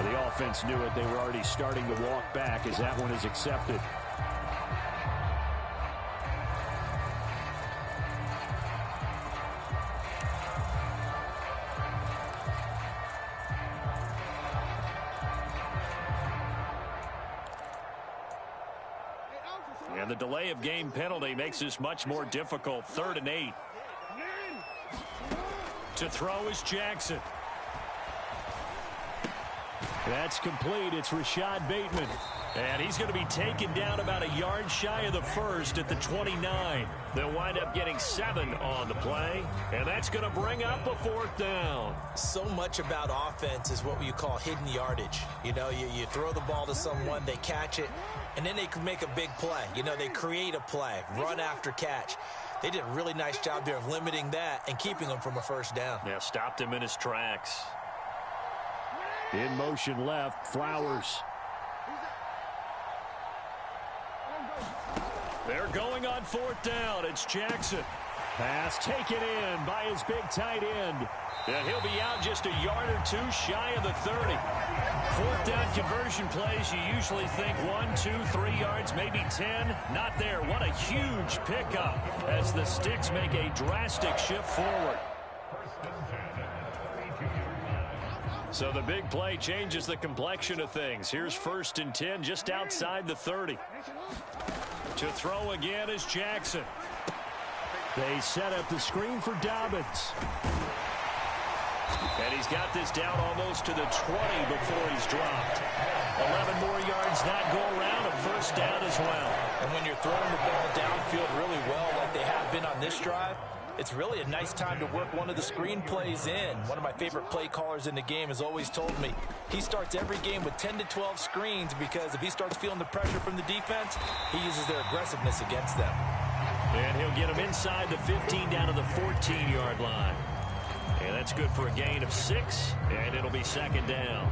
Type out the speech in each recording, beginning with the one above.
The offense knew it. They were already starting to walk back as that one is accepted. And the delay of game penalty makes this much more difficult. 3rd and 8. To throw is Jackson. That's complete. It's Rashad Bateman. And he's going to be taken down about a yard shy of the first at the 29. They'll wind up getting 7 on the play, and that's going to bring up a 4th down. So much about offense is what you call hidden yardage. You know, you throw the ball to someone, they catch it, and then they can make a big play. You know, they create a play, run after catch. They did a really nice job there of limiting that and keeping him from a 1st down. Yeah, stopped him in his tracks. In motion left, Flowers. They're going on 4th down. It's Jackson. Pass taken in by his big tight end. And he'll be out just a yard or 2 shy of the 30. 4th down conversion plays, you usually think 1, 2, 3 yards, maybe 10. Not there. What a huge pickup as the Sticks make a drastic shift forward. So the big play changes the complexion of things. Here's 1st and 10 just outside the 30. To throw again is Jackson. They set up the screen for Dobbins. And he's got this down almost to the 20 before he's dropped. 11 more yards that go around, a 1st down as well. And when you're throwing the ball downfield really well like they have been on this drive, it's really a nice time to work one of the screen plays in. One of my favorite play callers in the game has always told me he starts every game with 10 to 12 screens because if he starts feeling the pressure from the defense, he uses their aggressiveness against them. And he'll get him inside the 15 down to the 14-yard line. And that's good for a gain of 6, and it'll be 2nd down.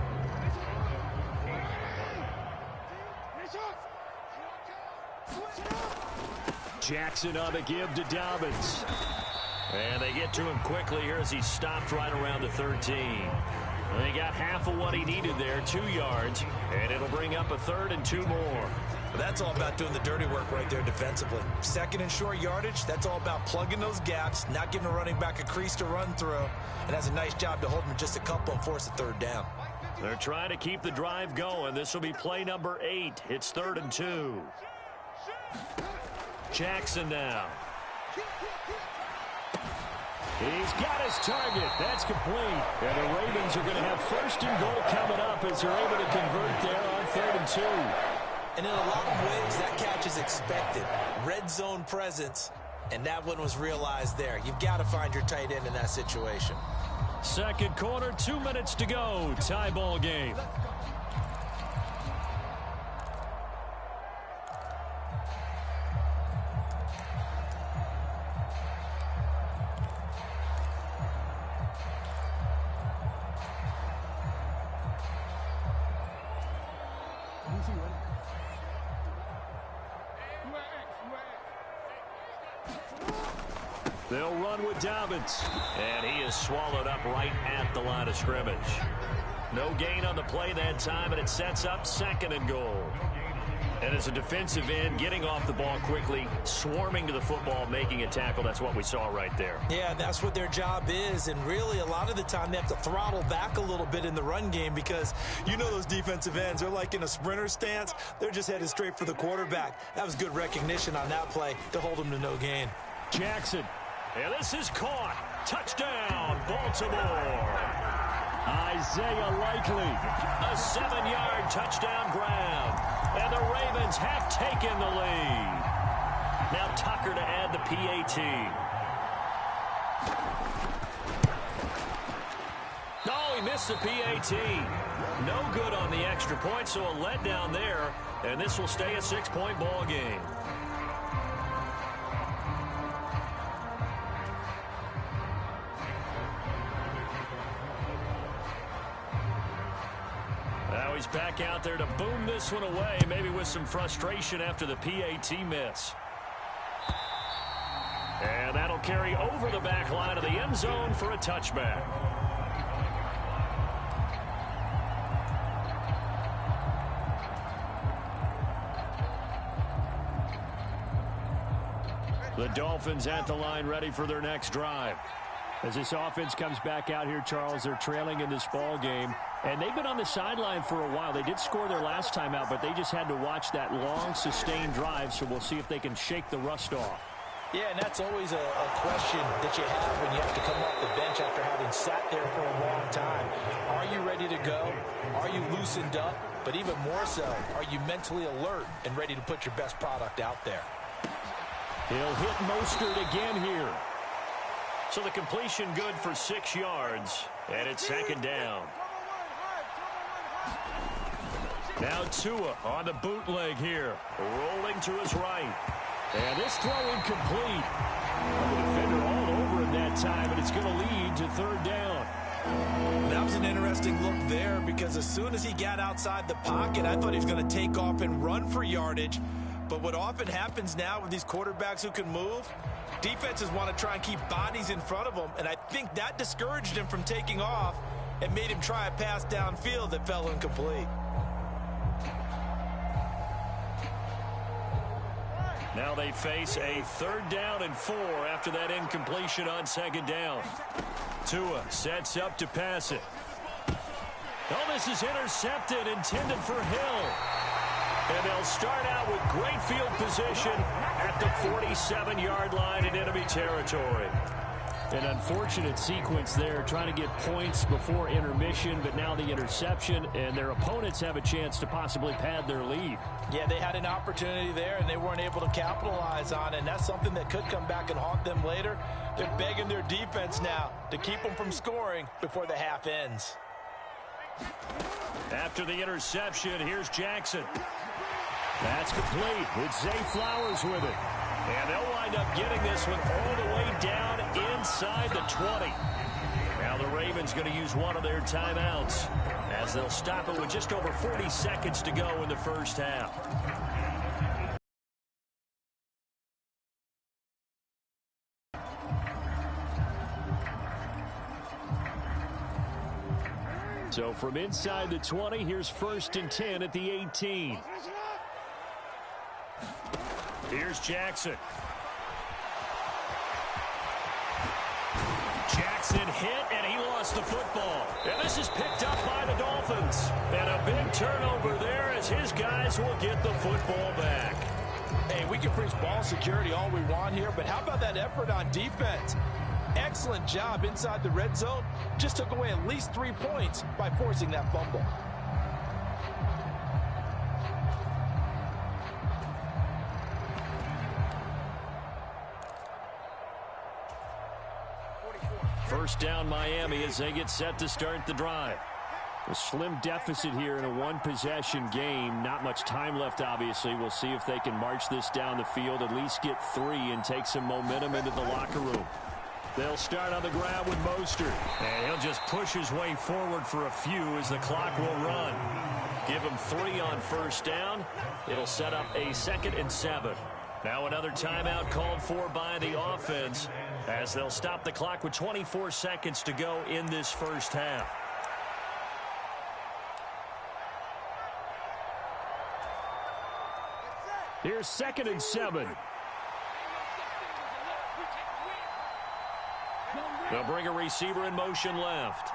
Jackson on the give to Dobbins. And they get to him quickly here as he stopped right around the 13. They got half of what he needed there, 2 yards, and it'll bring up a 3rd and 2 more. That's all about doing the dirty work right there defensively. 2nd and short yardage, that's all about plugging those gaps, not giving a running back a crease to run through, and has a nice job to hold him just a couple and force a 3rd down. They're trying to keep the drive going. This will be play number 8. It's 3rd and 2. Jackson now. He's got his target. That's complete. And the Ravens are going to have 1st and goal coming up as they're able to convert there on 3rd and 2. And in a lot of ways, that catch is expected. Red zone presence, and that one was realized there. You've got to find your tight end in that situation. 2nd quarter, 2 minutes to go. Tie ball game. They'll run with Dobbins. And he is swallowed up right at the line of scrimmage. No gain on the play that time, and it sets up 2nd and goal. And as a defensive end, getting off the ball quickly, swarming to the football, making a tackle, that's what we saw right there. Yeah, that's what their job is. And really, a lot of the time, they have to throttle back a little bit in the run game because you know those defensive ends, they're like in a sprinter stance. They're just headed straight for the quarterback. That was good recognition on that play to hold them to no gain. Jackson. And this is caught. Touchdown, Baltimore. Isaiah Likely. A 7-yard touchdown grab. And the Ravens have taken the lead. Now Tucker to add the PAT. Oh, he missed the PAT. No good on the extra point, so a letdown there. And this will stay a 6-point ball game. Now he's back out there to boom this one away, maybe with some frustration after the PAT miss. And that'll carry over the back line of the end zone for a touchback. The Dolphins at the line ready for their next drive. As this offense comes back out here, Charles, they're trailing in this ball game. And they've been on the sideline for a while. They did score their last time out, but they just had to watch that long, sustained drive. So we'll see if they can shake the rust off. Yeah, and that's always a question that you have when you have to come off the bench after having sat there for a long time. Are you ready to go? Are you loosened up? But even more so, are you mentally alert and ready to put your best product out there? He'll hit Mostert again here. So the completion good for 6 yards, and it's second down. Now Tua on the bootleg here, rolling to his right. And this throw incomplete. The defender all over him that time, and it's going to lead to third down. That was an interesting look there because as soon as he got outside the pocket, I thought he was going to take off and run for yardage. But what often happens now with these quarterbacks who can move, defenses want to try and keep bodies in front of them, and I think that discouraged him from taking off and made him try a pass downfield that fell incomplete. Now they face a 3rd down and 4 after that incompletion on 2nd down. Tua sets up to pass it. Oh, this is intercepted, intended for Hill. And they'll start out with great field position at the 47-yard line in enemy territory. An unfortunate sequence there, trying to get points before intermission, but now the interception, and their opponents have a chance to possibly pad their lead. Yeah, they had an opportunity there, and they weren't able to capitalize on it, and that's something that could come back and haunt them later. They're begging their defense now to keep them from scoring before the half ends. After the interception, here's Jackson. That's complete with Zay Flowers with it. And they'll wind up getting this one all the way down inside the 20. Now the Ravens going to use one of their timeouts as they'll stop it with just over 40 seconds to go in the first half. So from inside the 20, here's 1st and 10 at the 18. Here's Jackson. Jackson hit, and he lost the football. And this is picked up by the Dolphins. And a big turnover there as his guys will get the football back. Hey, we can preach ball security all we want here, but how about that effort on defense? Excellent job inside the red zone. Just took away at least 3 points by forcing that fumble. First down Miami as they get set to start the drive. A slim deficit here in a one-possession game. Not much time left, obviously. We'll see if they can march this down the field, at least get 3 and take some momentum into the locker room. They'll start on the ground with Mostert. And he'll just push his way forward for a few as the clock will run. Give him 3 on first down. It'll set up a 2nd and 7. Now another timeout called for by the offense as they'll stop the clock with 24 seconds to go in this first half. Here's 2nd and 7. They'll bring a receiver in motion left.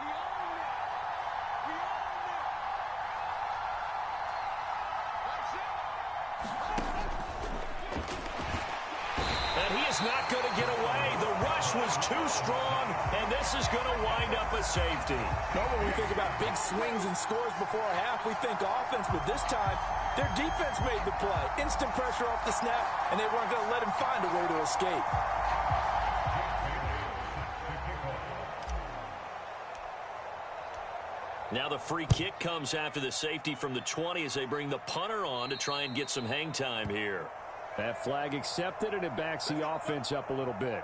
And he is not going to get away. The rush was too strong, and this is going to wind up a safety. Normally we think about big swings and scores before a half. We think offense, but this time their defense made the play. Instant pressure off the snap, and they weren't going to let him find a way to escape. Now the free kick comes after the safety from the 20 as they bring the punter on to try and get some hang time here. That flag accepted, and it backs the offense up a little bit.